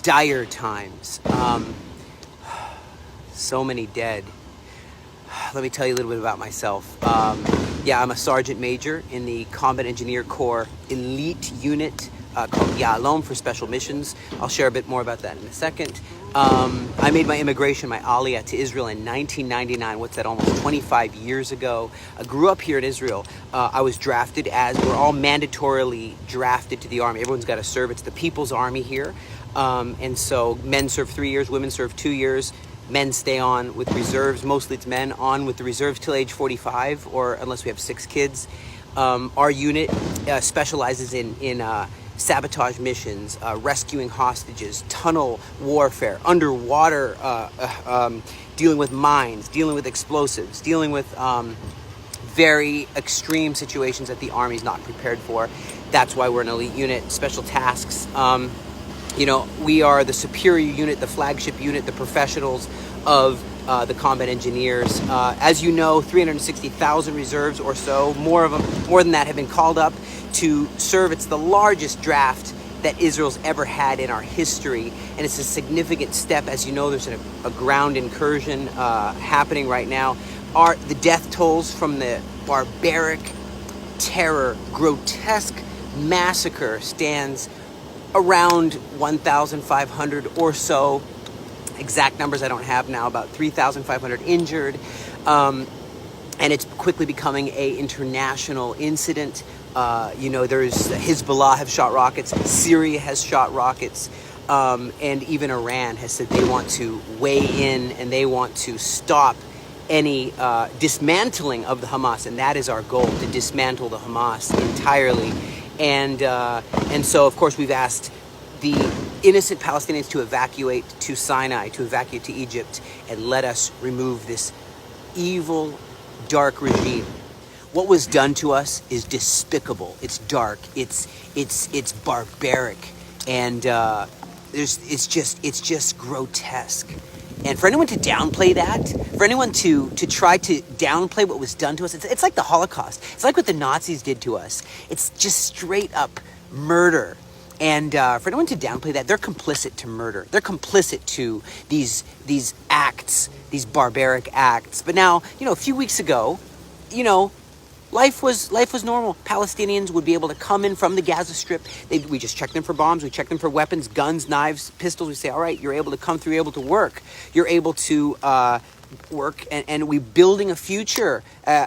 dire times. So many dead. Let me tell you a little bit about myself. Yeah, I'm a sergeant major in the Combat Engineer Corps elite unit called Yalom for special missions. I'll share a bit more about that in a second. I made my immigration, my aliyah to Israel in 1999. What's that, almost 25 years ago. I grew up here in Israel. I was drafted as, we're all mandatorily drafted to the army. Everyone's got to serve. It's the People's Army here. And so men serve 3 years, women serve 2 years. Men stay on with reserves, mostly it's men, on with the reserves till age 45, or unless we have 6 kids. Our unit specializes in sabotage missions, rescuing hostages, tunnel warfare, underwater, dealing with mines, dealing with explosives, dealing with very extreme situations that the Army's not prepared for. That's why we're an elite unit, special tasks. You know, we are the superior unit, the flagship unit, the professionals of the combat engineers. As you know, 360,000 reserves or so, more than that have been called up to serve. It's the largest draft that Israel's ever had in our history, and it's a significant step. As you know, there's a ground incursion happening right now. The death tolls from the barbaric terror, grotesque massacre stands around 1,500 or so. Exact numbers I don't have now, about 3,500 injured. And it's quickly becoming an international incident. You know, there's Hezbollah have shot rockets, Syria has shot rockets, and even Iran has said they want to weigh in and they want to stop any dismantling of the Hamas. And that is our goal, to dismantle the Hamas entirely. And so, of course, we've asked the innocent Palestinians to evacuate to Sinai, to evacuate to Egypt, and let us remove this evil, dark regime. What was done to us is despicable. It's dark. It's barbaric, and it's just grotesque. And for anyone to downplay that, for anyone to try to downplay what was done to us, it's like the Holocaust. It's like what the Nazis did to us. It's just straight up murder. And for anyone to downplay that, they're complicit to murder. They're complicit to these acts, these barbaric acts. But now, you know, a few weeks ago, you know, life was normal. Palestinians would be able to come in from the Gaza Strip. We just checked them for bombs. We checked them for weapons, guns, knives, pistols. We say, all right, you're able to come through, you're able to work. You're able to work, and we're building a future,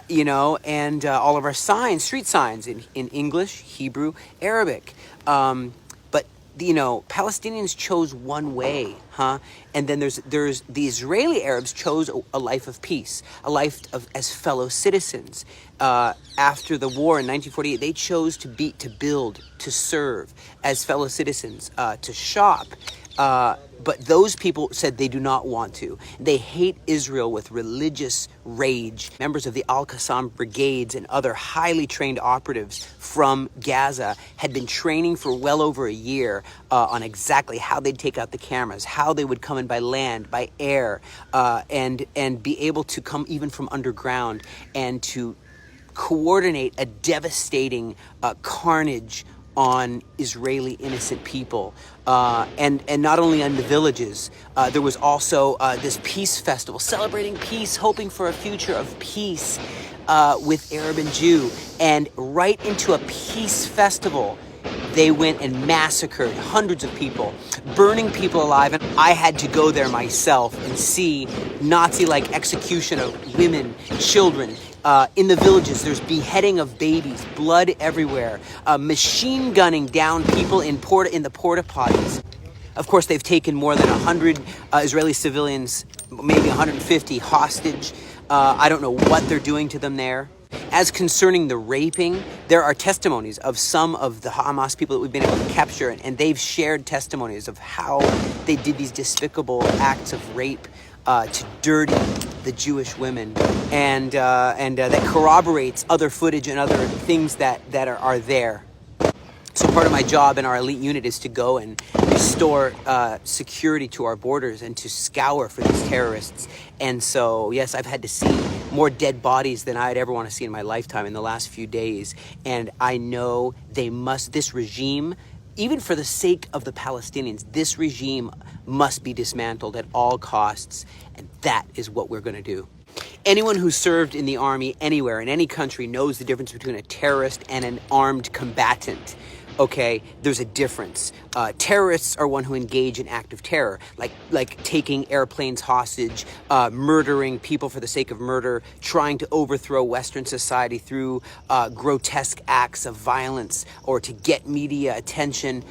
you know, and all of our signs, street signs in English, Hebrew, Arabic. But, you know, Palestinians chose one way, and then there's the Israeli Arabs chose a life of peace, a life of as fellow citizens. After the war in 1948, they chose to build, to serve as fellow citizens, to shop. But those people said they do not want to. They hate Israel with religious rage. Members of the Al-Qassam brigades and other highly trained operatives from Gaza had been training for well over a year on exactly how they'd take out the cameras, how they would come in by land, by air, and be able to come even from underground and to coordinate a devastating carnage on Israeli innocent people, and not only in the villages. There was also this peace festival, celebrating peace, hoping for a future of peace with Arab and Jew. And right into a peace festival, they went and massacred hundreds of people, burning people alive. And I had to go there myself and see Nazi-like execution of women, children. In the villages, there's beheading of babies, blood everywhere, machine gunning down people in the porta potties. Of course, they've taken more than 100 Israeli civilians, maybe 150 hostage. I don't know what they're doing to them there. As concerning the raping, there are testimonies of some of the Hamas people that we've been able to capture, and they've shared testimonies of how they did these despicable acts of rape to dirty the Jewish women, and that corroborates other footage and other things that are there. So part of my job in our elite unit is to go and restore security to our borders and to scour for these terrorists. And so, yes, I've had to see more dead bodies than I'd ever want to see in my lifetime in the last few days. And I know this regime, even for the sake of the Palestinians, this regime must be dismantled at all costs. And that is what we're going to do. Anyone who served in the army anywhere, in any country, knows the difference between a terrorist and an armed combatant. Okay, there's a difference. Terrorists are one who engage in active terror, like taking airplanes hostage, murdering people for the sake of murder, trying to overthrow Western society through grotesque acts of violence or to get media attention,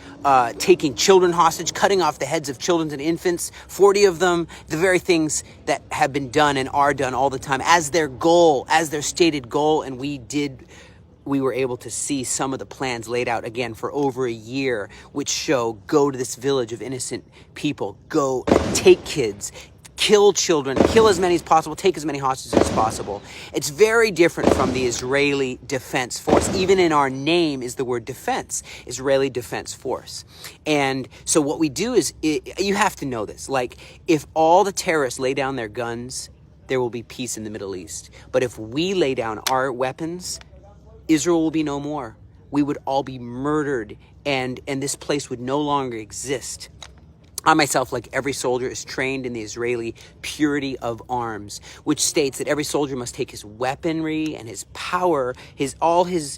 taking children hostage, cutting off the heads of children and infants, 40 of them, the very things that have been done and are done all the time as their goal, as their stated goal, and we were able to see some of the plans laid out again for over a year, which show go to this village of innocent people, go take kids, kill children, kill as many as possible, take as many hostages as possible. It's very different from the Israeli Defense Force. Even in our name is the word defense, Israeli Defense Force. And so what we do is, you have to know this, like if all the terrorists lay down their guns, there will be peace in the Middle East. But if we lay down our weapons, Israel will be no more. We would all be murdered, and this place would no longer exist. I myself, like every soldier, is trained in the Israeli purity of arms, which states that every soldier must take his weaponry and his power, all his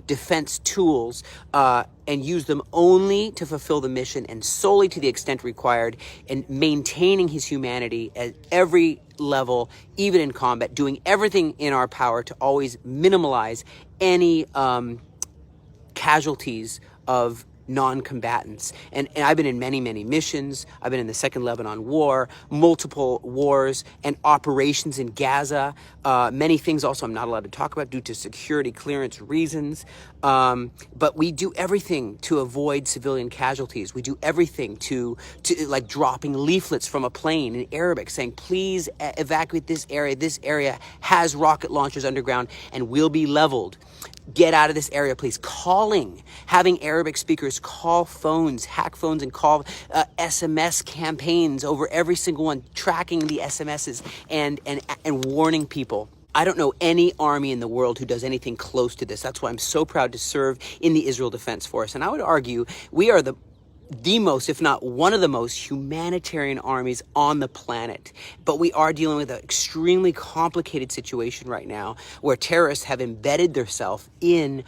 defense tools, and use them only to fulfill the mission and solely to the extent required, and maintaining his humanity at every level, even in combat, doing everything in our power to always minimize any casualties of non-combatants. And I've been in many, many missions. I've been in the Second Lebanon War, multiple wars and operations in Gaza. Many things also I'm not allowed to talk about due to security clearance reasons. But we do everything to avoid civilian casualties. We do everything to like dropping leaflets from a plane in Arabic saying, please evacuate this area. This area has rocket launchers underground and will be leveled. Get out of this area, please. Calling, having Arabic speakers call phones, hack phones, and call SMS campaigns over every single one, tracking the SMSs and warning people. I don't know any army in the world who does anything close to this. That's why I'm so proud to serve in the Israel Defense Force. And I would argue we are the most, if not one of the most humanitarian armies on the planet. But we are dealing with an extremely complicated situation right now where terrorists have embedded themselves in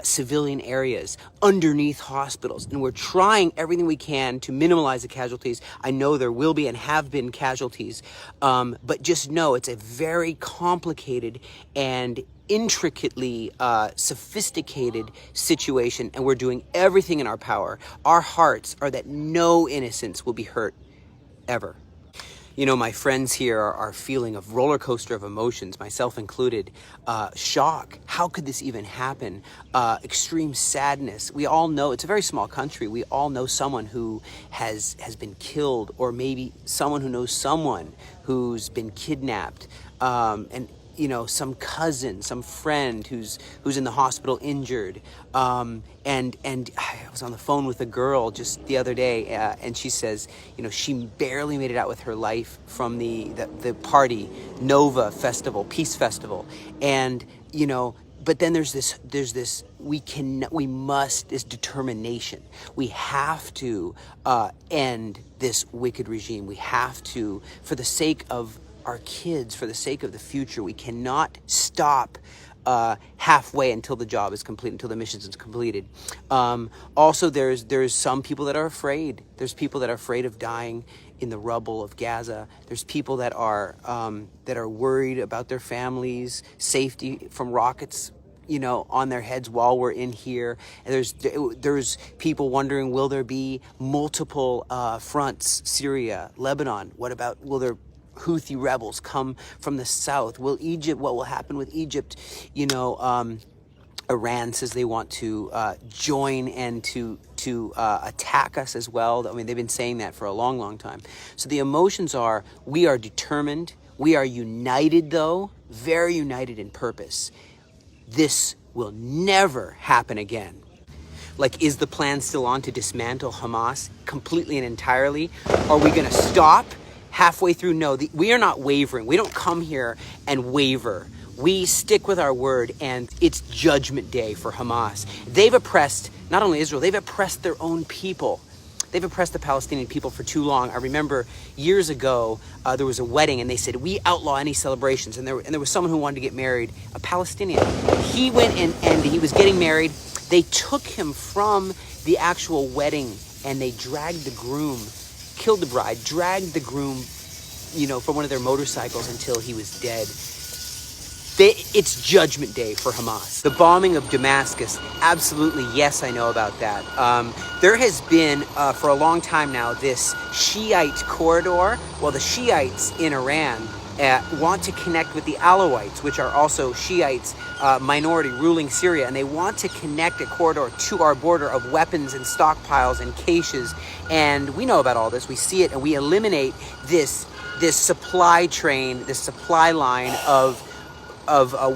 civilian areas, underneath hospitals. And we're trying everything we can to minimize the casualties. I know there will be and have been casualties, but just know it's a very complicated and intricately sophisticated situation, and we're doing everything in our power. Our hearts are that no innocents will be hurt ever. You know, my friends here are feeling a roller coaster of emotions, myself included. Shock. How could this even happen? Extreme sadness. We all know, it's a very small country. We all know someone who has been killed, or maybe someone who knows someone who's been kidnapped. And you know, some cousin, some friend who's in the hospital injured. And I was on the phone with a girl just the other day, and she says, you know, she barely made it out with her life from the party, Nova Festival, Peace Festival. And, you know, but then there's this, this determination. We have to end this wicked regime. We have to, for the sake of our kids, for the sake of the future, we cannot stop halfway until the job is complete, until the mission is completed. Also, there's some people that are afraid. There's people that are afraid of dying in the rubble of Gaza. There's people that are worried about their families' safety from rockets, you know, on their heads while we're in here. And there's people wondering, will there be multiple fronts? Syria, Lebanon. What about, will there Houthi rebels come from the south? What will happen with Egypt? You know, Iran says they want to join and to attack us as well. I mean, they've been saying that for a long, long time. So the emotions are, we are determined. We are united, though, very united in purpose. This will never happen again. Like, is the plan still on to dismantle Hamas completely and entirely? Are we going to stop halfway through? No, we are not wavering. We don't come here and waver. we stick with our word, and it's judgment day for Hamas. They've oppressed not only Israel, they've oppressed their own people. They've oppressed the Palestinian people for too long. I remember years ago, there was a wedding, and they said, we outlaw any celebrations. And there was someone who wanted to get married, a Palestinian. He went in, and he was getting married. They took him from the actual wedding, and they dragged the groom, killed the bride, dragged the groom, from one of their motorcycles until he was dead. It's judgment day for Hamas. The bombing of Damascus, absolutely, yes, I know about that. There has been, for a long time now, this Shiite corridor. Well, the Shiites in Iran want to connect with the Alawites, which are also Shiites, minority ruling Syria, and they want to connect a corridor to our border of weapons and stockpiles and caches. And we know about all this. We see it, and we eliminate this supply train, this supply line of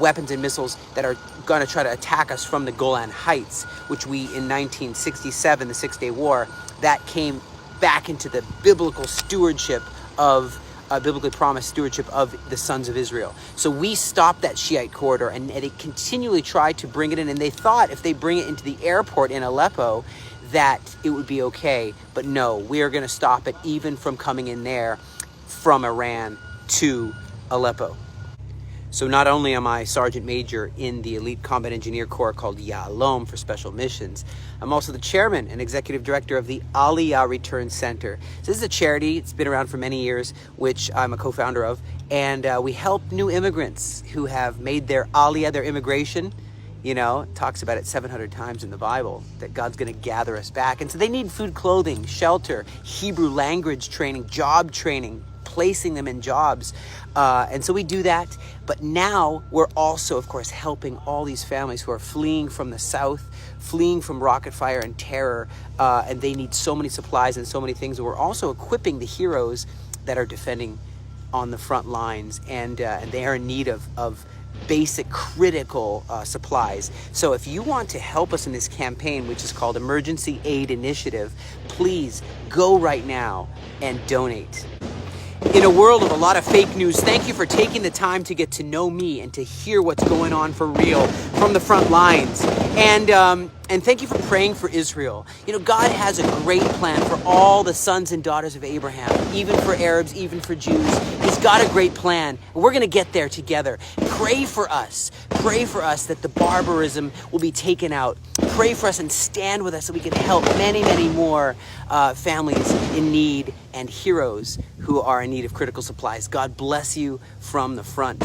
weapons and missiles that are going to try to attack us from the Golan Heights, which we, in 1967, the Six-Day War, that came back into the biblical stewardship of, biblically promised stewardship of the sons of Israel. So we stopped that Shiite corridor, and they continually tried to bring it in, and they thought if they bring it into the airport in Aleppo, that it would be okay. But no, we are going to stop it even from coming in there from Iran to Aleppo. So not only am I Sergeant Major in the Elite Combat Engineer Corps called Yalom for Special Missions, I'm also the Chairman and Executive Director of the Aliyah Return Center. So this is a charity. It's been around for many years, which I'm a co-founder of. And we help new immigrants who have made their Aliyah, their immigration. It talks about it 700 times in the Bible, that God's going to gather us back. And so they need food, clothing, shelter, Hebrew language training, job training, placing them in jobs. And so we do that. But now we're also, of course, helping all these families who are fleeing from the south, fleeing from rocket fire and terror. And they need so many supplies and so many things. And we're also equipping the heroes that are defending on the front lines. And they are in need of basic critical supplies. So if you want to help us in this campaign, which is called Emergency Aid Initiative, please go right now and donate. In a world of a lot of fake news, thank you for taking the time to get to know me and to hear what's going on for real from the front lines. And thank you for praying for Israel. God has a great plan for all the sons and daughters of Abraham, even for Arabs, even for Jews. He's got a great plan. We're going to get there together. Pray for us. Pray for us that the barbarism will be taken out. Pray for us and stand with us so we can help many, many more families in need and heroes who are in need of critical supplies. God bless you from the front.